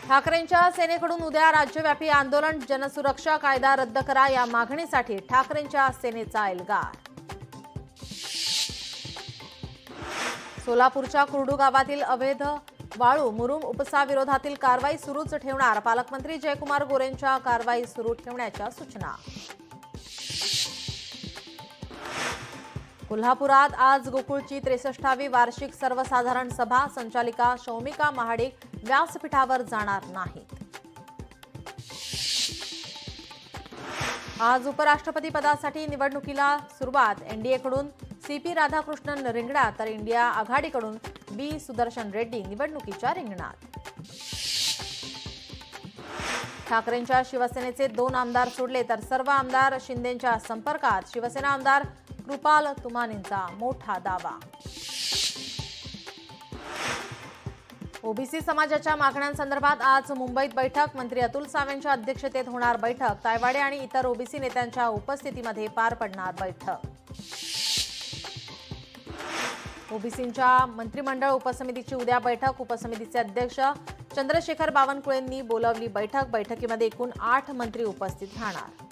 ठाकरेंच्या सेनेकडून उद्या राज्यव्यापी आंदोलन. जनसुरक्षा कायदा रद्द करा या मागणीसाठी ठाकरेंच्या सेनेचा एल्गार. सोलापूरच्या कुर्डू गावातील अवैध वाळू मुरुम उपसा विरोधातील कारवाई सुरूच ठेवणार. पालकमंत्री जयकुमार गोरेंच्या कारवाई सुरू ठेवण्याच्या सूचना. कोल्हापुरात आज गोकुळची 63वी वार्षिक सर्वसाधारण सभा. संचालिका शौमिका महाडिक व्यासपीठावर जाणार नाहीत. आज उपराष्ट्रपती पदासाठी निवडणुकीला सुरुवात. एनडीएकडून सीपी राधाकृष्णन रिंगणात तर इंडिया आघाडीकडून बी सुदर्शन रेड्डी निवडणुकीच्या रिंगणात. ठाकरेंच्या शिवसेनेचे 2 आमदार सोडले तर सर्व आमदार शिंदेंच्या संपर्कात. शिवसेना आमदार कृपाल तुमानेंचा मोठा दावा. ओबीसी समाजाच्या मागण्यांसंदर्भात आज मुंबईत बैठक. मंत्री अतुल सावेंच्या अध्यक्षतेत होणार बैठक. तायवाडे आणि इतर ओबीसी नेत्यांच्या उपस्थितीमध्ये पार पडणार बैठक. ओबीसींच्या मंत्रिमंडळ उपसमितीची उद्या बैठक. उपसमितीचे अध्यक्ष चंद्रशेखर बावनकुळेंनी बोलावली बैठक. बैठकीमध्ये एकूण 8 मंत्री उपस्थित राहणार.